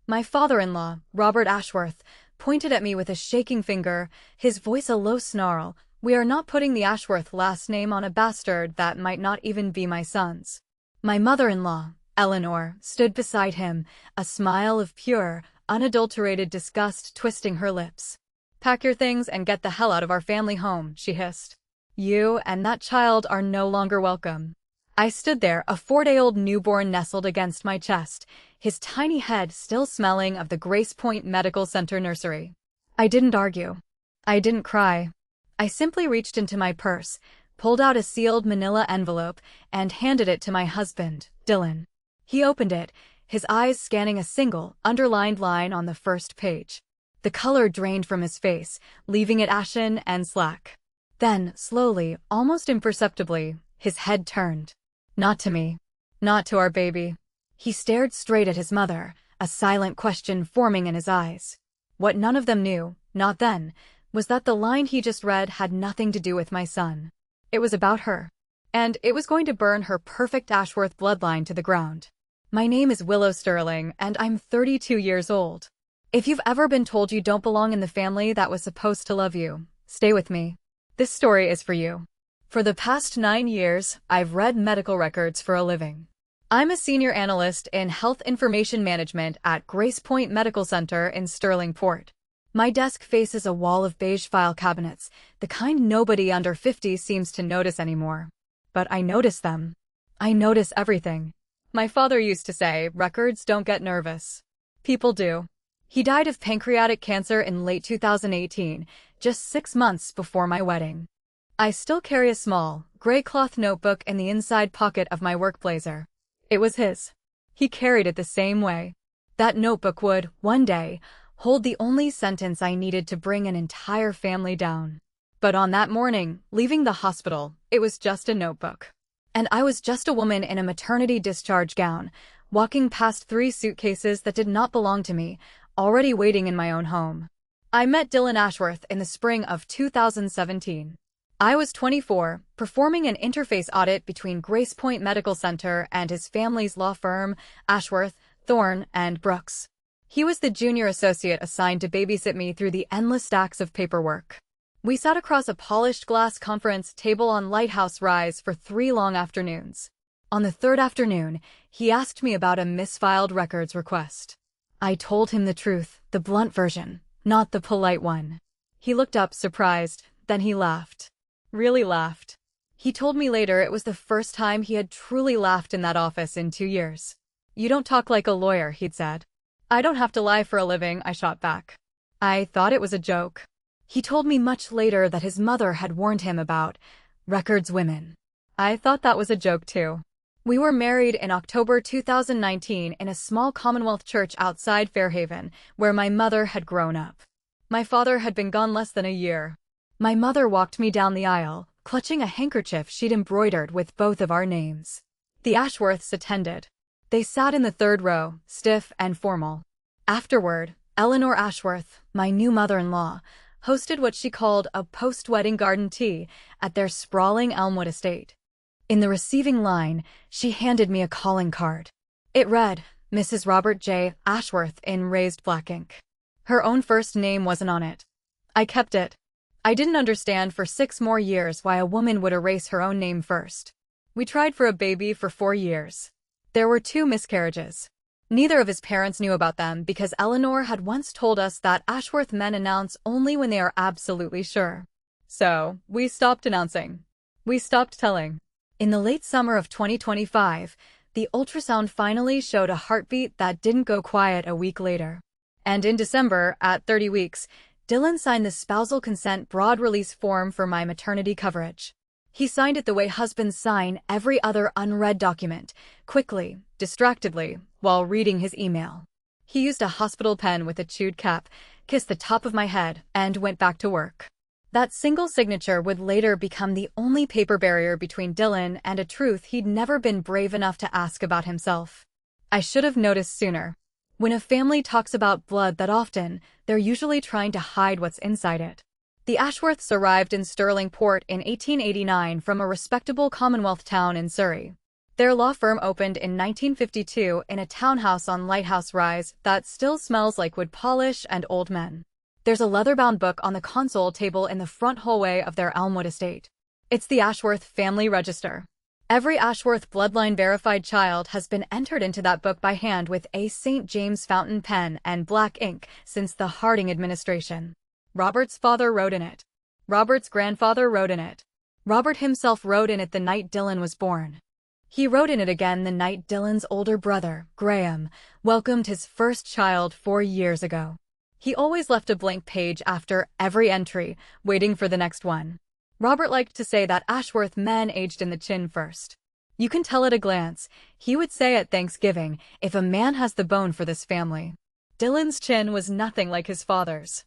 My father-in-law, Robert Ashworth, pointed at me with a shaking finger, his voice a low snarl. "We are not putting the Ashworth last name on a bastard that might not even be my son's." My mother-in-law, Eleanor, stood beside him, a smile of pure, unadulterated disgust twisting her lips. "Pack your things and get the hell out of our family home," she hissed. "You and that child are no longer welcome." I stood there, a 4-day-old newborn nestled against my chest, his tiny head still smelling of the Grace Point Medical Center nursery. I didn't argue. I didn't cry. I simply reached into my purse, pulled out a sealed manila envelope, and handed it to my husband, Dylan. He opened it, his eyes scanning a single, underlined line on the first page. The color drained from his face, leaving it ashen and slack. Then, slowly, almost imperceptibly, his head turned. Not to me. Not to our baby. He stared straight at his mother, a silent question forming in his eyes. What none of them knew, not then, was that the line he just read had nothing to do with my son. It was about her. And it was going to burn her perfect Ashworth bloodline to the ground. My name is Willow Sterling, and I'm 32 years old. If you've ever been told you don't belong in the family that was supposed to love you, stay with me. This story is for you. For the past 9 years, I've read medical records for a living. I'm a senior analyst in health information management at Grace Point Medical Center in Sterling Port. My desk faces a wall of beige file cabinets, the kind nobody under 50 seems to notice anymore. But I notice them. I notice everything. My father used to say, records don't get nervous. People do. He died of pancreatic cancer in late 2018, just 6 months before my wedding. I still carry a small, gray cloth notebook in the inside pocket of my work blazer. It was his. He carried it the same way. That notebook would, one day, hold the only sentence I needed to bring an entire family down. But on that morning, leaving the hospital, it was just a notebook. And I was just a woman in a maternity discharge gown, walking past 3 suitcases that did not belong to me, already waiting in my own home. I met Dylan Ashworth in the spring of 2017. I was 24, performing an interface audit between Grace Point Medical Center and his family's law firm, Ashworth, Thorne, and Brooks. He was the junior associate assigned to babysit me through the endless stacks of paperwork. We sat across a polished glass conference table on Lighthouse Rise for 3 long afternoons. On the 3rd afternoon, he asked me about a misfiled records request. I told him the truth, the blunt version, not the polite one. He looked up surprised, then he laughed. Really laughed. He told me later it was the first time he had truly laughed in that office in 2 years. "You don't talk like a lawyer," he'd said. "I don't have to lie for a living," I shot back. I thought it was a joke. He told me much later that his mother had warned him about records women. I thought that was a joke too. We were married in October 2019 in a small Commonwealth church outside Fairhaven, where my mother had grown up. My father had been gone less than a year. My mother walked me down the aisle, clutching a handkerchief she'd embroidered with both of our names. The Ashworths attended. They sat in the 3rd row, stiff and formal. Afterward, Eleanor Ashworth, my new mother-in-law, hosted what she called a post-wedding garden tea at their sprawling Elmwood estate. In the receiving line, she handed me a calling card. It read, Mrs. Robert J. Ashworth in raised black ink. Her own first name wasn't on it. I kept it. I didn't understand for 6 more years why a woman would erase her own name first. We tried for a baby for 4 years. There were 2 miscarriages. Neither of his parents knew about them because Eleanor had once told us that Ashworth men announce only when they are absolutely sure. So, we stopped announcing. We stopped telling. In the late summer of 2025, the ultrasound finally showed a heartbeat that didn't go quiet a week later. And in December, at 30 weeks, Dylan signed the spousal consent broad release form for my maternity coverage. He signed it the way husbands sign every other unread document, quickly, distractedly, while reading his email. He used a hospital pen with a chewed cap, kissed the top of my head, and went back to work. That single signature would later become the only paper barrier between Dylan and a truth he'd never been brave enough to ask about himself. I should have noticed sooner. When a family talks about blood that often, they're usually trying to hide what's inside it. The Ashworths arrived in Sterling Port in 1889 from a respectable Commonwealth town in Surrey. Their law firm opened in 1952 in a townhouse on Lighthouse Rise that still smells like wood polish and old men. There's a leather-bound book on the console table in the front hallway of their Elmwood estate. It's the Ashworth Family Register. Every Ashworth bloodline-verified child has been entered into that book by hand with a St. James fountain pen and black ink since the Harding administration. Robert's father wrote in it. Robert's grandfather wrote in it. Robert himself wrote in it the night Dylan was born. He wrote in it again the night Dylan's older brother, Graham, welcomed his first child 4 years ago. He always left a blank page after every entry, waiting for the next one. Robert liked to say that Ashworth men aged in the chin first. You can tell at a glance, he would say at Thanksgiving, if a man has the bone for this family. Dylan's chin was nothing like his father's.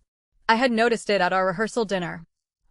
I had noticed it at our rehearsal dinner.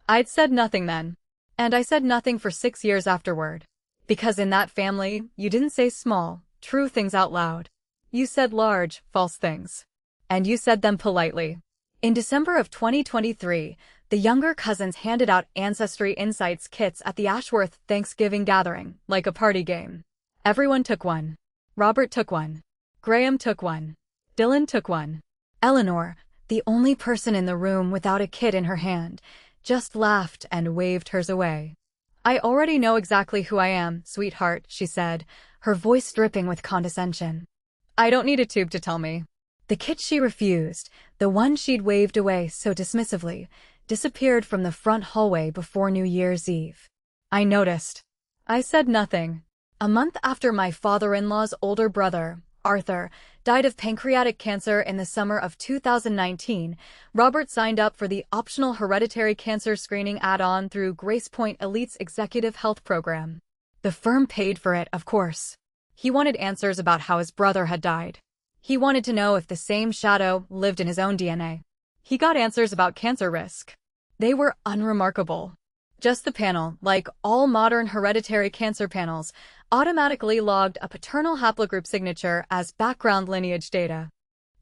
I'd said nothing then. And I said nothing for 6 years afterward. Because in that family, you didn't say small, true things out loud. You said large, false things. And you said them politely. In December of 2023, the younger cousins handed out Ancestry Insights kits at the Ashworth Thanksgiving gathering, like a party game. Everyone took one. Robert took one. Graham took one. Dylan took one. Eleanor, the only person in the room without a kit in her hand, just laughed and waved hers away. I already know exactly who I am, sweetheart, she said, her voice dripping with condescension. I don't need a tube to tell me. The kit she refused, the one she'd waved away so dismissively, disappeared from the front hallway before New Year's Eve. I noticed. I said nothing. A month after my father-in-law's older brother, Arthur, died of pancreatic cancer in the summer of 2019, Robert signed up for the optional hereditary cancer screening add-on through Grace Point Elite's executive health program. The firm paid for it, of course. He wanted answers about how his brother had died. He wanted to know if the same shadow lived in his own DNA. He got answers about cancer risk. They were unremarkable. Just the panel, like all modern hereditary cancer panels, automatically logged a paternal haplogroup signature as background lineage data.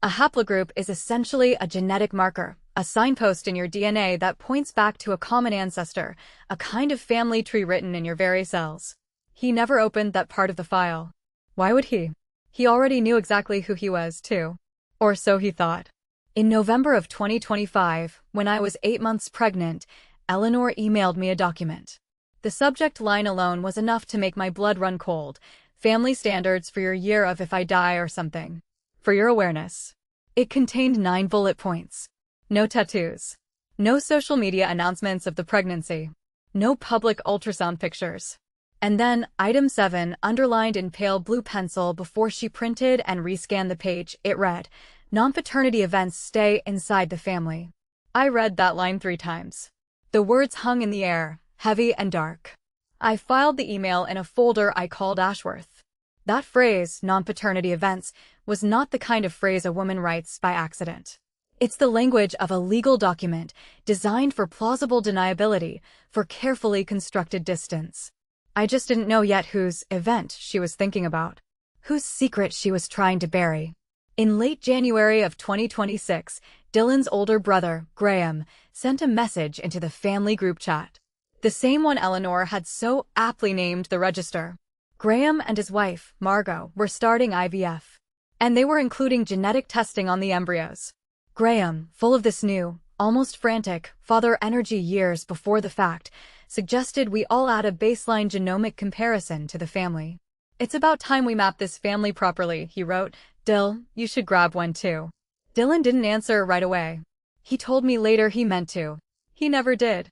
A haplogroup is essentially a genetic marker, a signpost in your DNA that points back to a common ancestor, a kind of family tree written in your very cells. He never opened that part of the file. Why would he? He already knew exactly who he was, too. Or so he thought. In November of 2025, when I was 8 months pregnant, Eleanor emailed me a document. The subject line alone was enough to make my blood run cold. Family standards for your year of if I die or something. For your awareness. It contained 9 bullet points. No tattoos. No social media announcements of the pregnancy. No public ultrasound pictures. And then, item 7, underlined in pale blue pencil before she printed and rescanned the page, it read, "Non-paternity events stay inside the family." I read that line 3 times. The words hung in the air, heavy and dark. I filed the email in a folder I called Ashworth. That phrase, non-paternity events, was not the kind of phrase a woman writes by accident. It's the language of a legal document designed for plausible deniability, for carefully constructed distance. I just didn't know yet whose event she was thinking about, whose secret she was trying to bury. In late January of 2026, Dylan's older brother, Graham, sent a message into the family group chat. The same one Eleanor had so aptly named the register. Graham and his wife, Margot, were starting IVF. And they were including genetic testing on the embryos. Graham, full of this new, almost frantic, father energy years before the fact, suggested we all add a baseline genomic comparison to the family. "It's about time we map this family properly," he wrote. "Dill, you should grab one too." Dylan didn't answer right away. He told me later he meant to. He never did.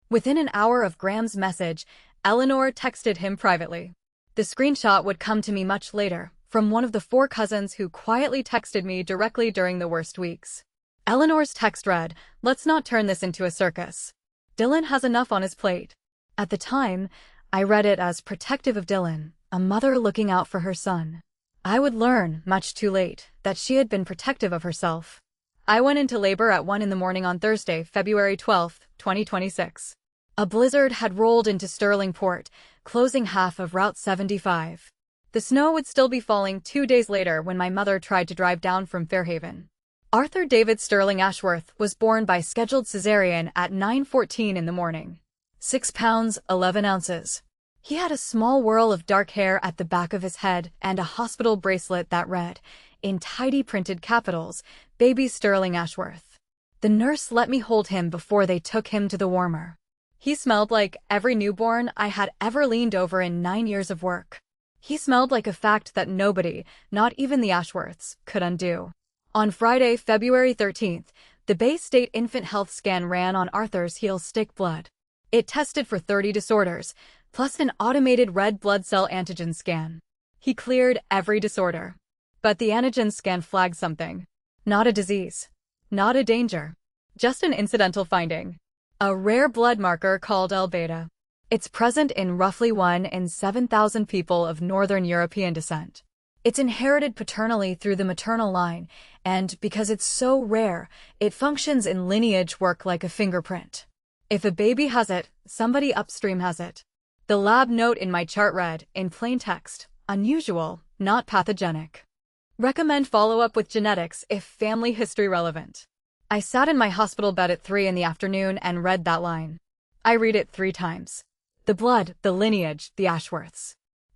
Within an hour of Graham's message, Eleanor texted him privately. The screenshot would come to me much later, from one of the 4 cousins who quietly texted me directly during the worst weeks. Eleanor's text read, "Let's not turn this into a circus. Dylan has enough on his plate." At the time, I read it as protective of Dylan, a mother looking out for her son. I would learn, much too late, that she had been protective of herself. I went into labor at 1 in the morning on Thursday, February 12, 2026. A blizzard had rolled into Sterling Port, closing half of Route 75. The snow would still be falling 2 days later when my mother tried to drive down from Fairhaven. Arthur David Sterling Ashworth was born by scheduled cesarean at 9:14 in the morning. 6 pounds, 11 ounces. He had a small whirl of dark hair at the back of his head and a hospital bracelet that read, in tidy printed capitals, Baby Sterling Ashworth. The nurse let me hold him before they took him to the warmer. He smelled like every newborn I had ever leaned over in 9 years of work. He smelled like a fact that nobody, not even the Ashworths, could undo. On Friday, February 13th, the Bay State Infant Health Scan ran on Arthur's heel stick blood. It tested for 30 disorders, plus an automated red blood cell antigen scan. He cleared every disorder. But the antigen scan flagged something. Not a disease. Not a danger. Just an incidental finding. A rare blood marker called L-beta. It's present in roughly 1 in 7,000 people of Northern European descent. It's inherited paternally through the maternal line, and because it's so rare, it functions in lineage work like a fingerprint. If a baby has it, somebody upstream has it. The lab note in my chart read, in plain text, unusual, not pathogenic. Recommend follow-up with genetics if family history relevant. I sat in my hospital bed at 3 in the afternoon and read that line. I read it 3 times. The blood, the lineage, the Ashworths.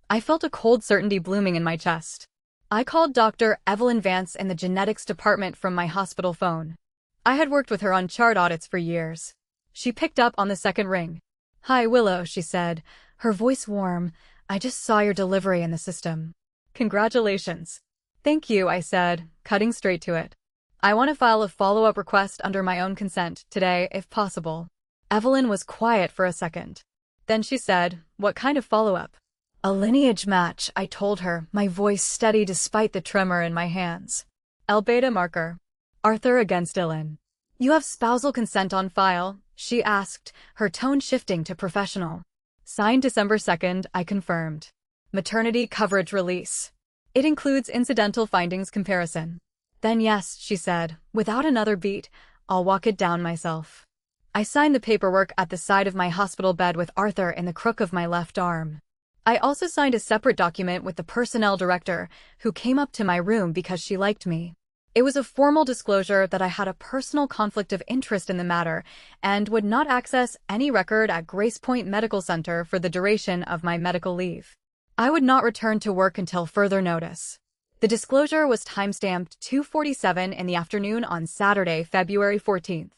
I felt a cold certainty blooming in my chest. I called Dr. Evelyn Vance in the genetics department from my hospital phone. I had worked with her on chart audits for years. She picked up on the second ring. "Hi, Willow," she said, her voice warm. "I just saw your delivery in the system." "Congratulations." "Thank you," I said, cutting straight to it. "I want to file a follow-up request under my own consent today, if possible." Evelyn was quiet for a second. Then she said, "What kind of follow-up?" "A lineage match," I told her, my voice steady despite the tremor in my hands. "L-beta marker. Arthur against Dylan." "You have spousal consent on file?" she asked, her tone shifting to professional. "Signed December 2nd, I confirmed. Maternity coverage release. It includes incidental findings comparison." "Then yes," she said, without another beat, "I'll walk it down myself." I signed the paperwork at the side of my hospital bed with Arthur in the crook of my left arm. I also signed a separate document with the personnel director, who came up to my room because she liked me. It was a formal disclosure that I had a personal conflict of interest in the matter and would not access any record at Grace Point Medical Center for the duration of my medical leave. I would not return to work until further notice. The disclosure was timestamped 2:47 in the afternoon on Saturday, February 14th.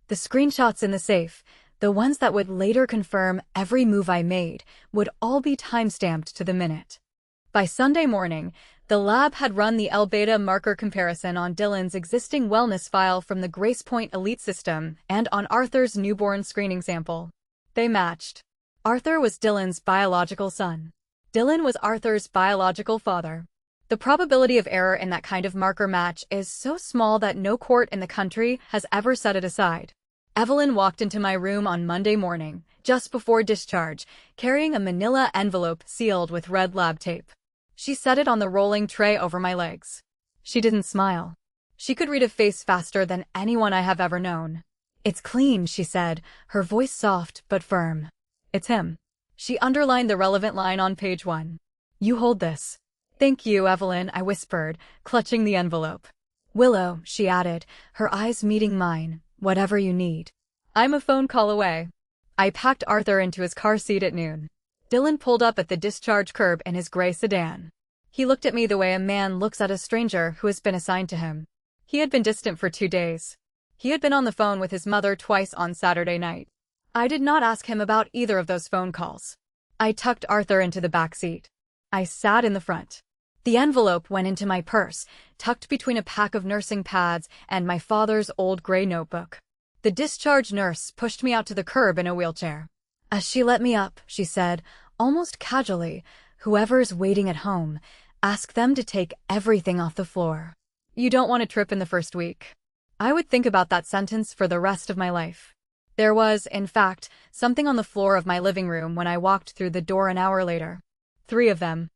The screenshots in the safe, the ones that would later confirm every move I made, would all be timestamped to the minute. By Sunday morning, the lab had run the L-beta marker comparison on Dylan's existing wellness file from the Grace Point Elite system and on Arthur's newborn screening sample. They matched. Arthur was Dylan's biological son. Dylan was Arthur's biological father. The probability of error in that kind of marker match is so small that no court in the country has ever set it aside. Evelyn walked into my room on Monday morning, just before discharge, carrying a manila envelope sealed with red lab tape. She set it on the rolling tray over my legs. She didn't smile. She could read a face faster than anyone I have ever known. "It's clean," she said, her voice soft but firm. "It's him." She underlined the relevant line on page 1. "You hold this." "Thank you, Evelyn," I whispered, clutching the envelope. "Willow," she added, her eyes meeting mine, "whatever you need. I'm a phone call away." I packed Arthur into his car seat at noon. Dylan pulled up at the discharge curb in his gray sedan. He looked at me the way a man looks at a stranger who has been assigned to him. He had been distant for 2 days. He had been on the phone with his mother twice on Saturday night. I did not ask him about either of those phone calls. I tucked Arthur into the back seat. I sat in the front. The envelope went into my purse, tucked between a pack of nursing pads and my father's old gray notebook. The discharge nurse pushed me out to the curb in a wheelchair. As she let me up, she said, almost casually, "Whoever's waiting at home, ask them to take everything off the floor. You don't want a trip in the first week." I would think about that sentence for the rest of my life. There was, in fact, something on the floor of my living room when I walked through the door an hour later. 3 of them.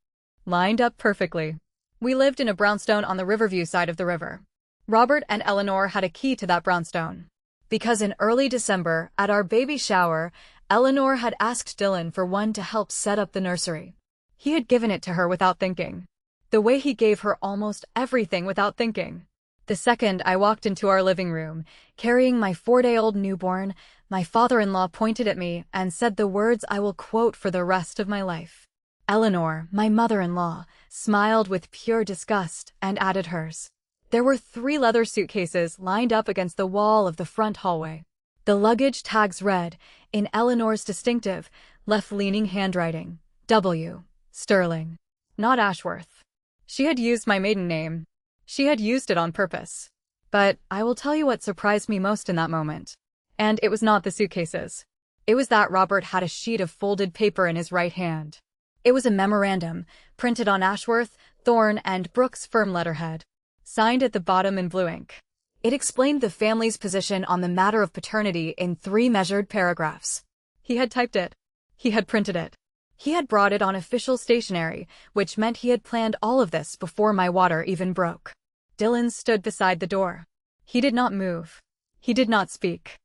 Lined up perfectly. We lived in a brownstone on the Riverview side of the river. Robert and Eleanor had a key to that brownstone. Because in early December, at our baby shower, Eleanor had asked Dylan for one to help set up the nursery. He had given it to her without thinking. The way he gave her almost everything without thinking. The second I walked into our living room, carrying my 4-day-old newborn, my father-in-law pointed at me and said the words I will quote for the rest of my life. Eleanor, my mother-in-law, smiled with pure disgust and added hers. There were 3 leather suitcases lined up against the wall of the front hallway. The luggage tags read, in Eleanor's distinctive, left-leaning handwriting, W. Sterling. Not Ashworth. She had used my maiden name. She had used it on purpose. But I will tell you what surprised me most in that moment. And it was not the suitcases. It was that Robert had a sheet of folded paper in his right hand. It was a memorandum, printed on Ashworth, Thorne, and Brooks' firm letterhead, signed at the bottom in blue ink. It explained the family's position on the matter of paternity in 3 measured paragraphs. He had typed it. He had printed it. He had brought it on official stationery, which meant he had planned all of this before my water even broke. Dylan stood beside the door. He did not move. He did not speak.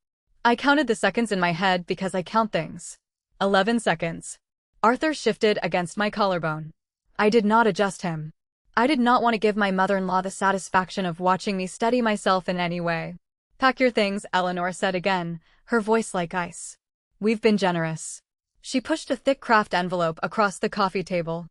I counted the seconds in my head because I count things. 11 seconds. Arthur shifted against my collarbone. I did not adjust him. I did not want to give my mother-in-law the satisfaction of watching me steady myself in any way. Pack your things, Eleanor said again, her voice like ice. We've been generous. She pushed a thick craft envelope across the coffee table.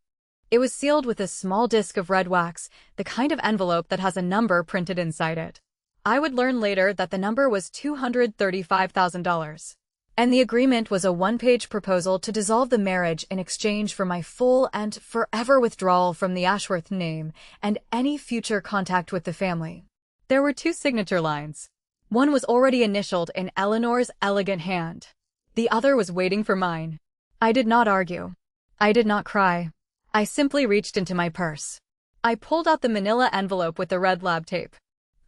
It was sealed with a small disc of red wax, the kind of envelope that has a number printed inside it. I would learn later that the number was $235,000. And the agreement was a 1-page proposal to dissolve the marriage in exchange for my full and forever withdrawal from the Ashworth name and any future contact with the family. There were 2 signature lines. One was already initialed in Eleanor's elegant hand. The other was waiting for mine. I did not argue. I did not cry. I simply reached into my purse. I pulled out the manila envelope with the red lab tape.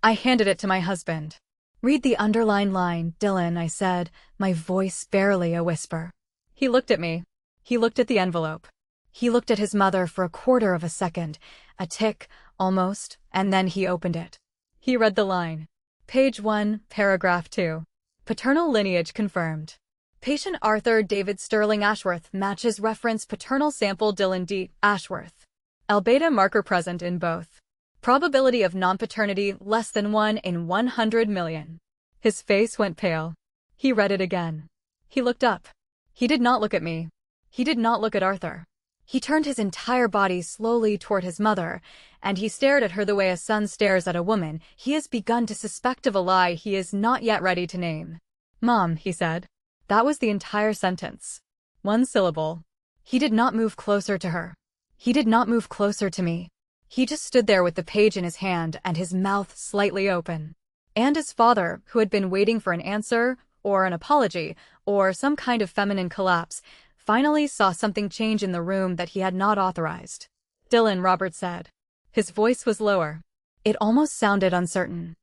I handed it to my husband. Read the underlined line, Dylan, I said, my voice barely a whisper. He looked at me. He looked at the envelope. He looked at his mother for a quarter of a second, a tick, almost, and then he opened it. He read the line. Page 1, paragraph 2. Paternal lineage confirmed. Patient Arthur David Sterling Ashworth matches reference paternal sample Dylan D. Ashworth. L-beta marker present in both. Probability of non-paternity less than 1 in 100 million. His face went pale. He read it again. He looked up. He did not look at me. He did not look at Arthur. He turned his entire body slowly toward his mother, and he stared at her the way a son stares at a woman he has begun to suspect of a lie he is not yet ready to name. Mom, he said. That was the entire sentence. 1 syllable. He did not move closer to her. He did not move closer to me. He just stood there with the page in his hand and his mouth slightly open. And his father, who had been waiting for an answer, or an apology, or some kind of feminine collapse, finally saw something change in the room that he had not authorized. Dylan, Robert said. His voice was lower. It almost sounded uncertain.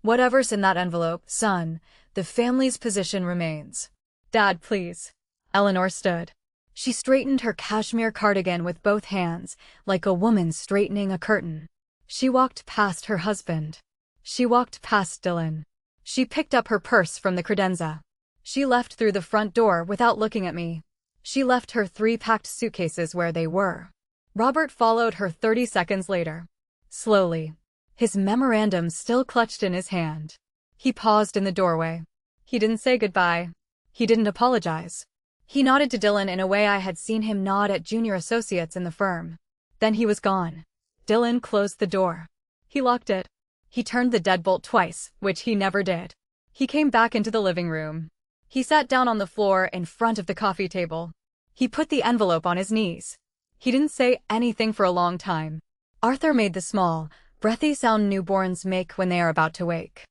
Whatever's in that envelope, son, the family's position remains. Dad, please. Eleanor stood. She straightened her cashmere cardigan with both hands, like a woman straightening a curtain. She walked past her husband. She walked past Dylan. She picked up her purse from the credenza. She left through the front door without looking at me. She left her 3 packed suitcases where they were. Robert followed her 30 seconds later. Slowly. His memorandum still clutched in his hand. He paused in the doorway. He didn't say goodbye. He didn't apologize. He nodded to Dylan in a way I had seen him nod at junior associates in the firm. Then he was gone. Dylan closed the door. He locked it. He turned the deadbolt twice, which he never did. He came back into the living room. He sat down on the floor in front of the coffee table. He put the envelope on his knees. He didn't say anything for a long time. Arthur made the small, breathy sound newborns make when they are about to wake.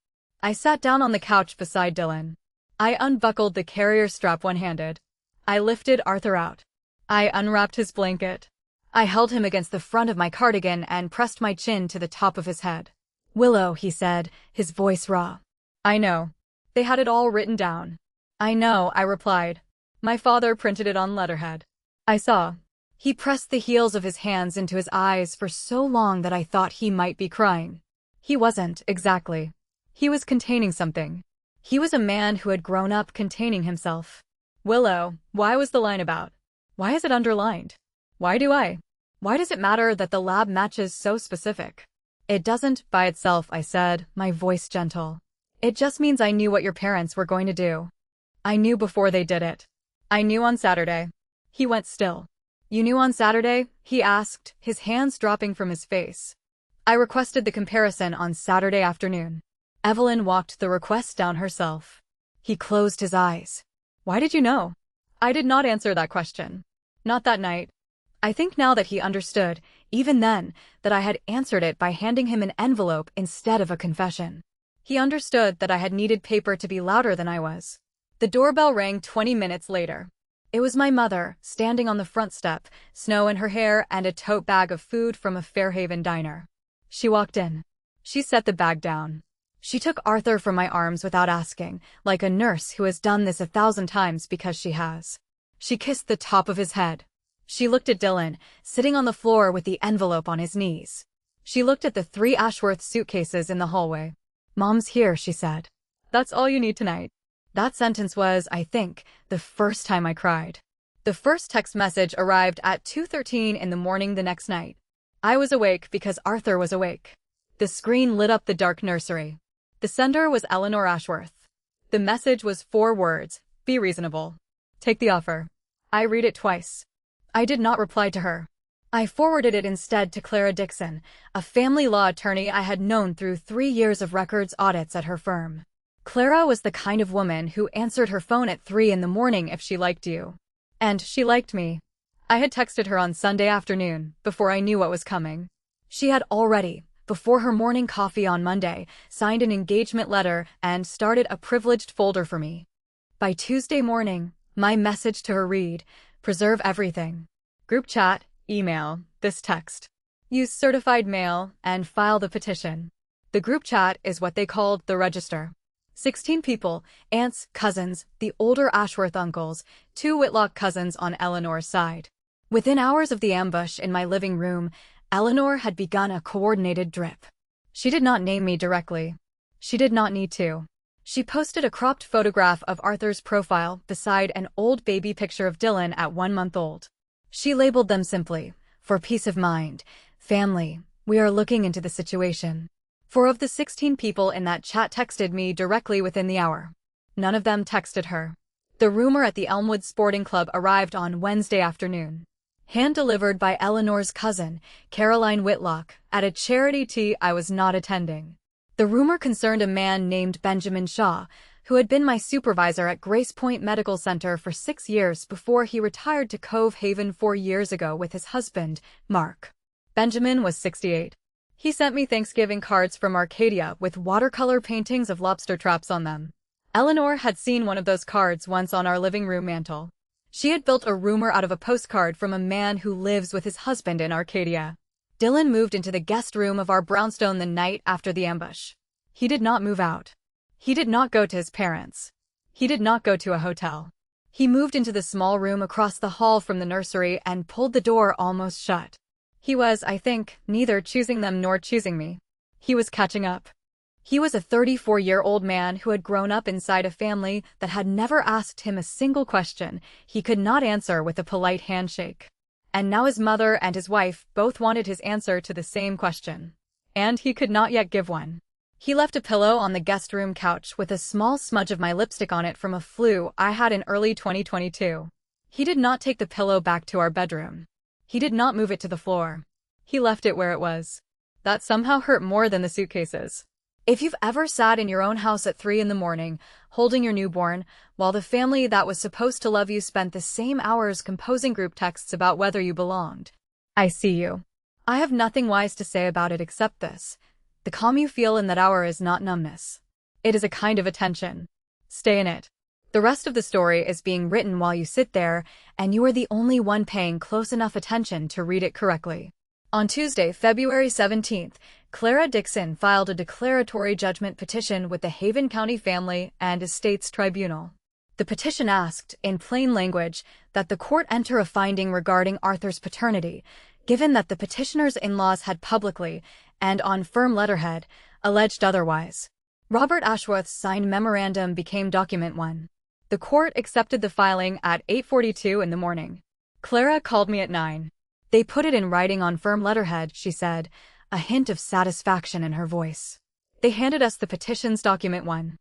I sat down on the couch beside Dylan. I unbuckled the carrier strap one-handed. I lifted Arthur out. I unwrapped his blanket. I held him against the front of my cardigan and pressed my chin to the top of his head. Willow, he said, his voice raw. I know. They had it all written down. I know, I replied. My father printed it on letterhead. I saw. He pressed the heels of his hands into his eyes for so long that I thought he might be crying. He wasn't, exactly. He was containing something. He was a man who had grown up containing himself. Willow, why was the line about? Why is it underlined? Why does it matter that the lab matches so specific? It doesn't, by itself, I said, my voice gentle. It just means I knew what your parents were going to do. I knew before they did it. I knew on Saturday. He went still. You knew on Saturday? He asked, his hands dropping from his face. I requested the comparison on Saturday afternoon. Evelyn walked the request down herself. He closed his eyes. Why did you know? I did not answer that question. Not that night. I think now that he understood, even then, that I had answered it by handing him an envelope instead of a confession. He understood that I had needed paper to be louder than I was. The doorbell rang 20 minutes later. It was my mother, standing on the front step, snow in her hair and a tote bag of food from a Fairhaven diner. She walked in. She set the bag down. She took Arthur from my arms without asking, like a nurse who has done this 1,000 times because she has. She kissed the top of his head. She looked at Dylan, sitting on the floor with the envelope on his knees. She looked at the 3 Ashworth suitcases in the hallway. Mom's here, she said. That's all you need tonight. That sentence was, I think, the first time I cried. The first text message arrived at 2:13 in the morning the next night. I was awake because Arthur was awake. The screen lit up the dark nursery. The sender was Eleanor Ashworth. The message was 4 words, be reasonable. Take the offer. I read it twice. I did not reply to her. I forwarded it instead to Clara Dixon, a family law attorney I had known through 3 years of records audits at her firm. Clara was the kind of woman who answered her phone at 3 in the morning if she liked you. And she liked me. I had texted her on Sunday afternoon, before I knew what was coming. She had already, before her morning coffee on Monday, signed an engagement letter and started a privileged folder for me. By Tuesday morning, my message to her read, preserve everything. Group chat, email, this text. Use certified mail and file the petition. The group chat is what they called the register. 16 people, aunts, cousins, the older Ashworth uncles, 2 Whitlock cousins on Eleanor's side. Within hours of the ambush in my living room, Eleanor had begun a coordinated drip. She did not name me directly. She did not need to. She posted a cropped photograph of Arthur's profile beside an old baby picture of Dylan at 1 month old. She labeled them simply, for peace of mind, family, we are looking into the situation. 4 of the 16 people in that chat texted me directly within the hour. None of them texted her. The rumor at the Elmwood Sporting Club arrived on Wednesday afternoon. Hand-delivered by Eleanor's cousin, Caroline Whitlock, at a charity tea I was not attending. The rumor concerned a man named Benjamin Shaw, who had been my supervisor at Grace Point Medical Center for 6 years before he retired to Cove Haven 4 years ago with his husband, Mark. Benjamin was 68. He sent me Thanksgiving cards from Arcadia with watercolor paintings of lobster traps on them. Eleanor had seen one of those cards once on our living room mantel. She had built a rumor out of a postcard from a man who lives with his husband in Arcadia. Dylan moved into the guest room of our brownstone the night after the ambush. He did not move out. He did not go to his parents. He did not go to a hotel. He moved into the small room across the hall from the nursery and pulled the door almost shut. He was, I think, neither choosing them nor choosing me. He was catching up. He was a 34-year-old man who had grown up inside a family that had never asked him a single question he could not answer with a polite handshake. And now his mother and his wife both wanted his answer to the same question. And he could not yet give one. He left a pillow on the guest room couch with a small smudge of my lipstick on it from a flu I had in early 2022. He did not take the pillow back to our bedroom. He did not move it to the floor. He left it where it was. That somehow hurt more than the suitcases. If you've ever sat in your own house at 3 in the morning, holding your newborn, while the family that was supposed to love you spent the same hours composing group texts about whether you belonged, I see you. I have nothing wise to say about it except this. The calm you feel in that hour is not numbness. It is a kind of attention. Stay in it. The rest of the story is being written while you sit there, and you are the only one paying close enough attention to read it correctly. On Tuesday, February 17th, Clara Dixon filed a declaratory judgment petition with the Haven County Family and Estates Tribunal. The petition asked, in plain language, that the court enter a finding regarding Arthur's paternity, given that the petitioner's in-laws had publicly, and on firm letterhead, alleged otherwise. Robert Ashworth's signed memorandum became Document 1. The court accepted the filing at 8:42 in the morning. Clara called me at 9. They put it in writing on firm letterhead, she said. a hint of satisfaction in her voice. They handed us the petitions document 1.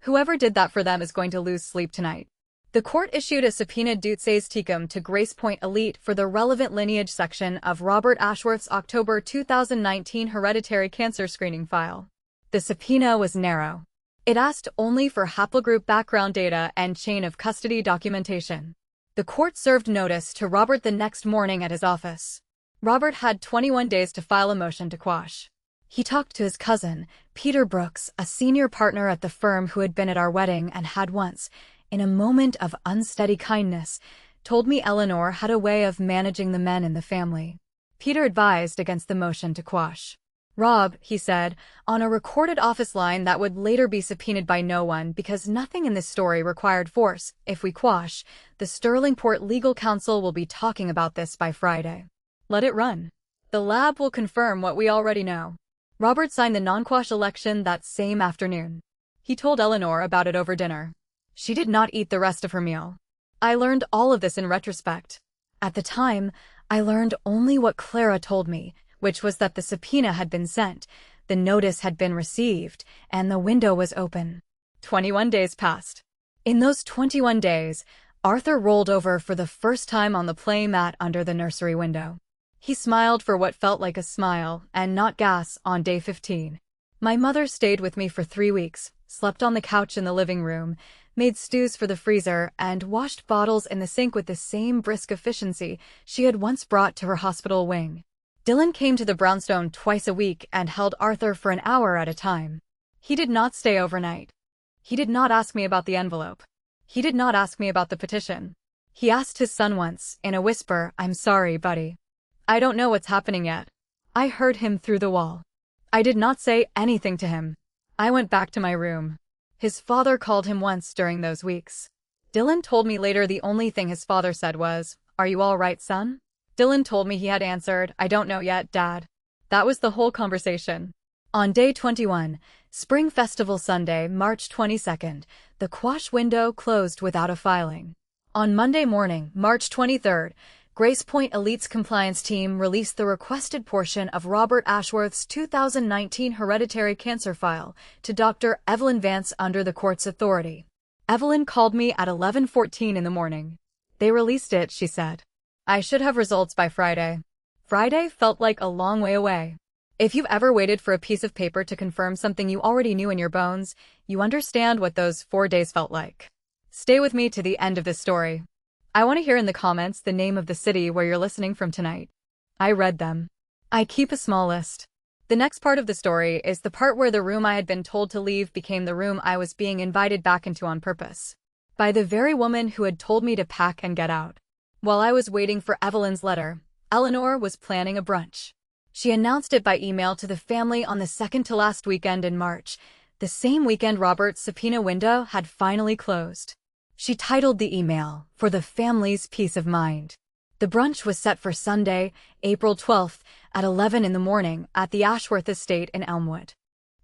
Whoever did that for them is going to lose sleep tonight. The court issued a subpoena dutes tecum to Grace Point Elite for the relevant lineage section of Robert Ashworth's October 2019 hereditary cancer screening file. The subpoena was narrow. It asked only for haplogroup background data and chain of custody documentation. The court served notice to Robert the next morning at his office. Robert had 21 days to file a motion to quash. He talked to his cousin, Peter Brooks, a senior partner at the firm who had been at our wedding and had once, in a moment of unsteady kindness, told me Eleanor had a way of managing the men in the family. Peter advised against the motion to quash. Rob, he said, on a recorded office line that would later be subpoenaed by no one because nothing in this story required force, if we quash, the Sterlingport legal counsel will be talking about this by Friday. Let it run. The lab will confirm what we already know. Robert signed the non-quash election that same afternoon. He told Eleanor about it over dinner. She did not eat the rest of her meal. I learned all of this in retrospect. At the time, I learned only what Clara told me, which was that the subpoena had been sent, the notice had been received, and the window was open. 21 days passed. In those 21 days, Arthur rolled over for the first time on the play mat under the nursery window. He smiled for what felt like a smile, and not gas, on day 15. My mother stayed with me for 3 weeks, slept on the couch in the living room, made stews for the freezer, and washed bottles in the sink with the same brisk efficiency she had once brought to her hospital wing. Dylan came to the brownstone twice a week and held Arthur for an hour at a time. He did not stay overnight. He did not ask me about the envelope. He did not ask me about the petition. He asked his son once, in a whisper, "I'm sorry, buddy. I don't know what's happening yet." I heard him through the wall. I did not say anything to him. I went back to my room. His father called him once during those weeks. Dylan told me later the only thing his father said was, "Are you all right, son?" Dylan told me he had answered, "I don't know yet, Dad." That was the whole conversation. On day 21, Spring Festival Sunday, March 22nd, the quash window closed without a filing. On Monday morning, March 23rd, Grace Point Elite's compliance team released the requested portion of Robert Ashworth's 2019 hereditary cancer file to Dr. Evelyn Vance under the court's authority. Evelyn called me at 11:14 in the morning. "They released it," she said. "I should have results by Friday." Friday felt like a long way away. If you've ever waited for a piece of paper to confirm something you already knew in your bones, you understand what those 4 days felt like. Stay with me to the end of this story. I want to hear in the comments the name of the city where you're listening from tonight. I read them. I keep a small list. The next part of the story is the part where the room I had been told to leave became the room I was being invited back into on purpose. By the very woman who had told me to pack and get out. While I was waiting for Evelyn's letter, Eleanor was planning a brunch. She announced it by email to the family on the second-to-last weekend in March, the same weekend Robert's subpoena window had finally closed. She titled the email, "For the Family's Peace of Mind." The brunch was set for Sunday, April 12th, at 11 in the morning at the Ashworth Estate in Elmwood.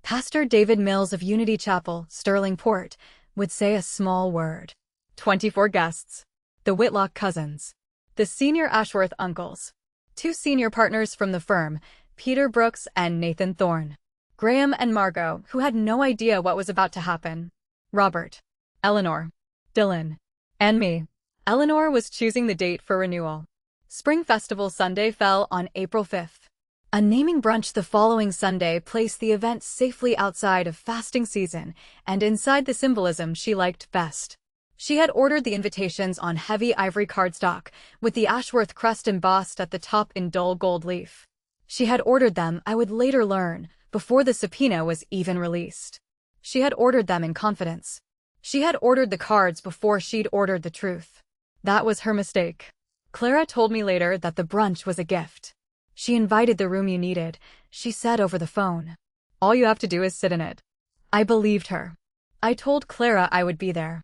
Pastor David Mills of Unity Chapel, Sterlingport, would say a small word. 24 guests. The Whitlock cousins. The senior Ashworth uncles. 2 senior partners from the firm, Peter Brooks and Nathan Thorne. Graham and Margot, who had no idea what was about to happen. Robert. Eleanor. Dylan. And me. Eleanor was choosing the date for renewal. Spring Festival Sunday fell on April 5th. A naming brunch the following Sunday placed the event safely outside of fasting season and inside the symbolism she liked best. She had ordered the invitations on heavy ivory cardstock, with the Ashworth crest embossed at the top in dull gold leaf. She had ordered them, I would later learn, before the subpoena was even released. She had ordered them in confidence. She had ordered the cards before she'd ordered the truth. That was her mistake. Clara told me later that the brunch was a gift. She invited the room you needed, she said over the phone. All you have to do is sit in it. I believed her. I told Clara I would be there.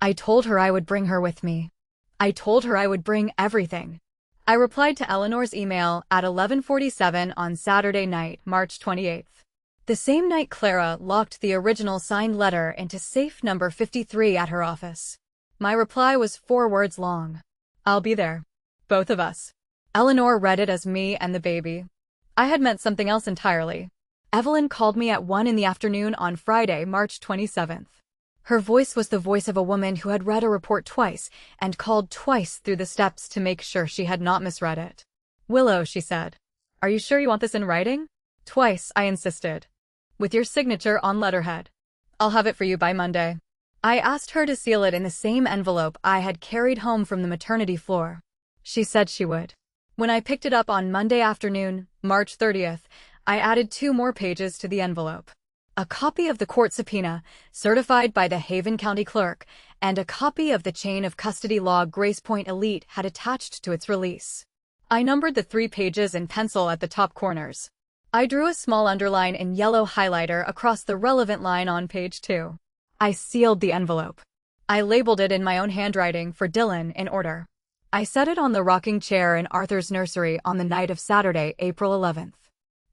I told her I would bring her with me. I told her I would bring everything. I replied to Eleanor's email at 11:47 on Saturday night, March 28th. The same night Clara locked the original signed letter into safe number 53 at her office. My reply was 4 words long. I'll be there. Both of us. Eleanor read it as me and the baby. I had meant something else entirely. Evelyn called me at 1 in the afternoon on Friday, March 27th. Her voice was the voice of a woman who had read a report twice and called twice through the steps to make sure she had not misread it. "Willow," she said. "Are you sure you want this in writing?" "Twice," I insisted. "With your signature on letterhead. I'll have it for you by Monday." I asked her to seal it in the same envelope I had carried home from the maternity floor. She said she would. When I picked it up on Monday afternoon, March 30th, I added 2 more pages to the envelope. A copy of the court subpoena, certified by the Haven County Clerk, and a copy of the chain of custody log Grace Point Elite had attached to its release. I numbered the 3 pages in pencil at the top corners. I drew a small underline in yellow highlighter across the relevant line on page 2. I sealed the envelope. I labeled it in my own handwriting for Dylan in order. I set it on the rocking chair in Arthur's nursery on the night of Saturday, April 11th.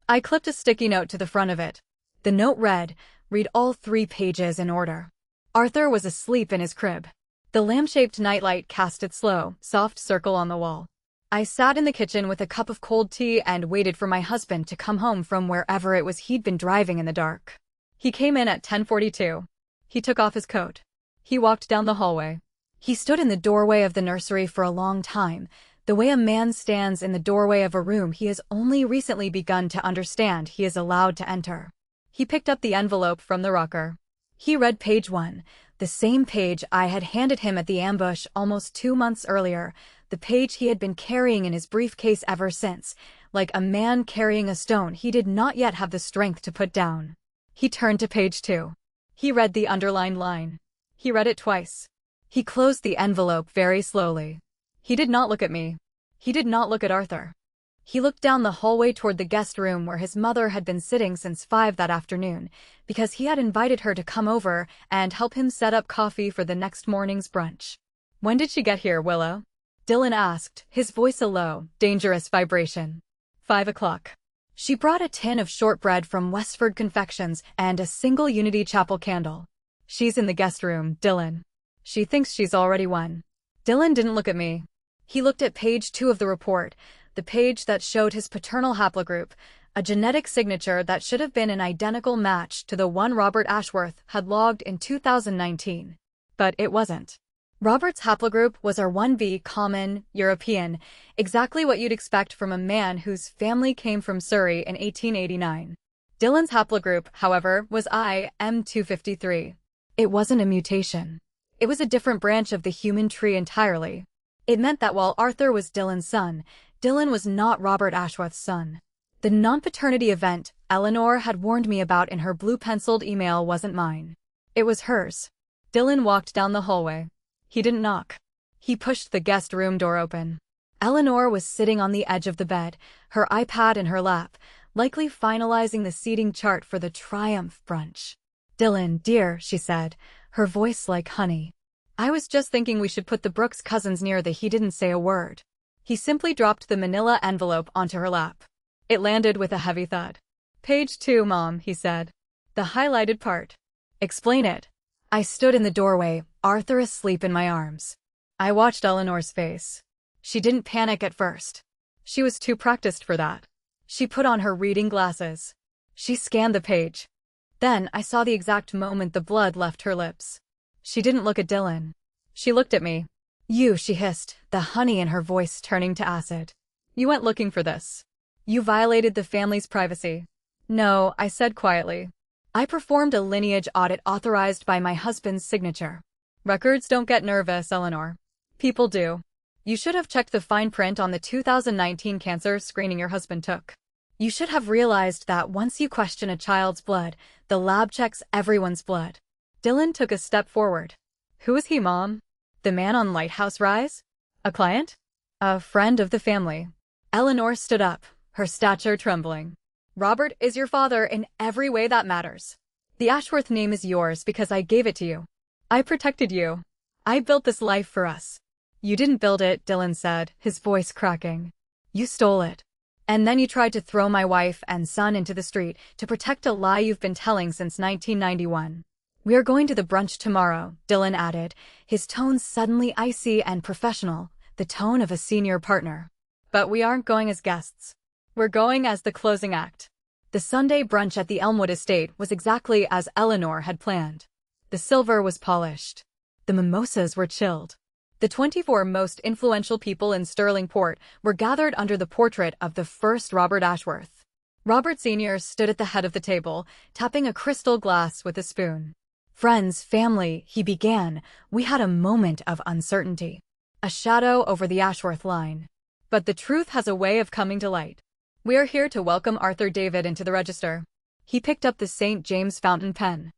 I clipped a sticky note to the front of it. The note read, "Read all 3 pages in order." Arthur was asleep in his crib. The lamp-shaped nightlight cast its slow, soft circle on the wall. I sat in the kitchen with a cup of cold tea and waited for my husband to come home from wherever it was he'd been driving in the dark. He came in at 10:42. He took off his coat. He walked down the hallway. He stood in the doorway of the nursery for a long time, the way a man stands in the doorway of a room he has only recently begun to understand he is allowed to enter. He picked up the envelope from the rocker. He read page 1, the same page I had handed him at the ambush almost 2 months earlier, the page he had been carrying in his briefcase ever since, like a man carrying a stone he did not yet have the strength to put down. He turned to page 2. He read the underlined line. He read it twice. He closed the envelope very slowly. He did not look at me. He did not look at Arthur. He looked down the hallway toward the guest room where his mother had been sitting since 5 that afternoon, because he had invited her to come over and help him set up coffee for the next morning's brunch. "When did she get here, Willow?" Dylan asked, his voice a low, dangerous vibration. 5 o'clock. She brought a tin of shortbread from Westford Confections and a single Unity Chapel candle. "She's in the guest room, Dylan. She thinks she's already won." Dylan didn't look at me. He looked at page 2 of the report, the page that showed his paternal haplogroup, a genetic signature that should have been an identical match to the one Robert Ashworth had logged in 2019. But it wasn't. Robert's haplogroup was R1b common, European, exactly what you'd expect from a man whose family came from Surrey in 1889. Dylan's haplogroup, however, was M253. It wasn't a mutation. It was a different branch of the human tree entirely. It meant that while Arthur was Dylan's son, Dylan was not Robert Ashworth's son. The non-paternity event Eleanor had warned me about in her blue-penciled email wasn't mine. It was hers. Dylan walked down the hallway. He didn't knock. He pushed the guest room door open. Eleanor was sitting on the edge of the bed, her iPad in her lap, likely finalizing the seating chart for the Triumph brunch. "Dylan, dear," she said, her voice like honey. "I was just thinking we should put the Brooks cousins near the." He didn't say a word. He simply dropped the manila envelope onto her lap. It landed with a heavy thud. "Page 2, Mom," he said. "The highlighted part." "Explain it." I stood in the doorway, Arthur asleep in my arms. I watched Eleanor's face. She didn't panic at first. She was too practiced for that. She put on her reading glasses. She scanned the page. Then I saw the exact moment the blood left her lips. She didn't look at Dylan. She looked at me. "You," she hissed, the honey in her voice turning to acid. "You went looking for this. You violated the family's privacy." "No," I said quietly. "I performed a lineage audit authorized by my husband's signature." "Records don't get nervous, Eleanor. People do. You should have checked the fine print on the 2019 cancer screening your husband took. You should have realized that once you question a child's blood, the lab checks everyone's blood." Dylan took a step forward. "Who is he, Mom? The man on Lighthouse Rise? A client? A friend of the family?" Eleanor stood up, her stature trembling. "Robert is your father in every way that matters. The Ashworth name is yours because I gave it to you. I protected you. I built this life for us." "You didn't build it," Dylan said, his voice cracking. "You stole it. And then you tried to throw my wife and son into the street to protect a lie you've been telling since 1991. "We are going to the brunch tomorrow," Dylan added, his tone suddenly icy and professional, the tone of a senior partner. "But we aren't going as guests." We're going as the closing act. The Sunday brunch at the Elmwood estate was exactly as Eleanor had planned. The silver was polished. The mimosas were chilled. The 24 most influential people in Sterling Port were gathered under the portrait of the first Robert Ashworth. Robert Sr. stood at the head of the table, tapping a crystal glass with a spoon. "Friends, family," he began, "we had a moment of uncertainty. A shadow over the Ashworth line. But the truth has a way of coming to light. We are here to welcome Arthur David into the register." He picked up the St. James fountain pen.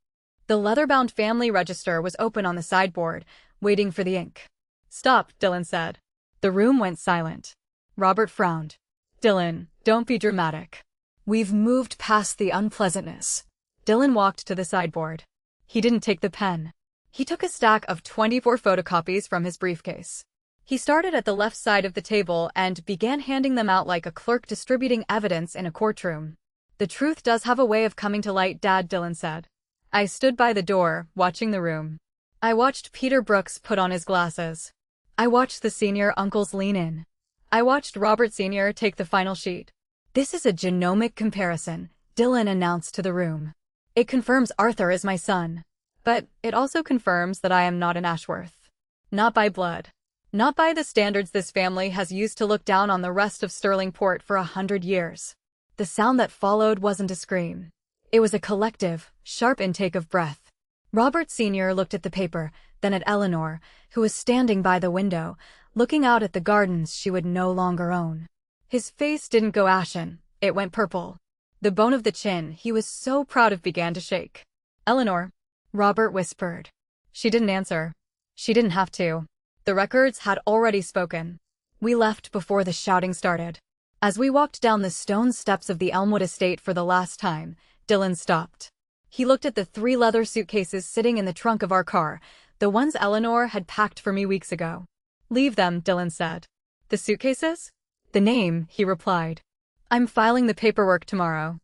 The leather-bound family register was open on the sideboard, waiting for the ink. "Stop," Dylan said. The room went silent. Robert frowned. "Dylan, don't be dramatic. We've moved past the unpleasantness." Dylan walked to the sideboard. He didn't take the pen. He took a stack of 24 photocopies from his briefcase. He started at the left side of the table and began handing them out like a clerk distributing evidence in a courtroom. "The truth does have a way of coming to light, Dad," Dylan said. I stood by the door, watching the room. I watched Peter Brooks put on his glasses. I watched the senior uncles lean in. I watched Robert Sr. take the final sheet. "This is a genomic comparison," Dylan announced to the room. "It confirms Arthur is my son. But it also confirms that I am not an Ashworth. Not by blood. Not by the standards this family has used to look down on the rest of Sterling Port for 100 years. The sound that followed wasn't a scream. It was a collective, sharp intake of breath. Robert Sr. looked at the paper, then at Eleanor, who was standing by the window, looking out at the gardens she would no longer own. His face didn't go ashen, it went purple. The bone of the chin he was so proud of began to shake. "Eleanor," Robert whispered. She didn't answer. She didn't have to. The records had already spoken. We left before the shouting started. As we walked down the stone steps of the Elmwood estate for the last time, Dylan stopped. He looked at the 3 leather suitcases sitting in the trunk of our car, the ones Eleanor had packed for me weeks ago. "Leave them," Dylan said. "The suitcases?" "The name," he replied. "I'm filing the paperwork tomorrow.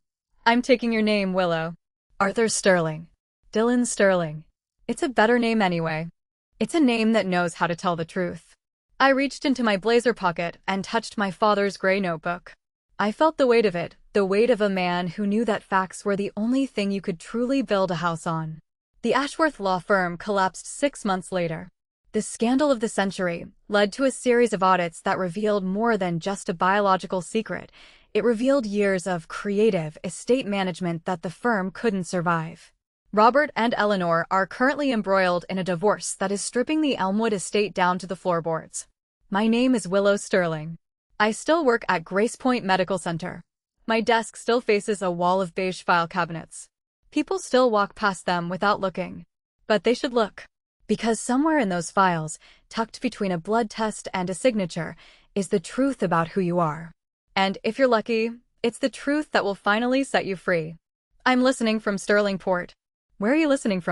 I'm taking your name, Willow. Arthur Sterling. Dylan Sterling. It's a better name anyway. It's a name that knows how to tell the truth." I reached into my blazer pocket and touched my father's gray notebook. I felt the weight of it, the weight of a man who knew that facts were the only thing you could truly build a house on. The Ashworth law firm collapsed 6 months later. The scandal of the century led to a series of audits that revealed more than just a biological secret. It revealed years of creative estate management that the firm couldn't survive. Robert and Eleanor are currently embroiled in a divorce that is stripping the Elmwood estate down to the floorboards. My name is Willow Sterling. I still work at Grace Point Medical Center. My desk still faces a wall of beige file cabinets. People still walk past them without looking. But they should look. Because somewhere in those files, tucked between a blood test and a signature, is the truth about who you are. And if you're lucky, it's the truth that will finally set you free. I'm listening from Sterling Port. Where are you listening from?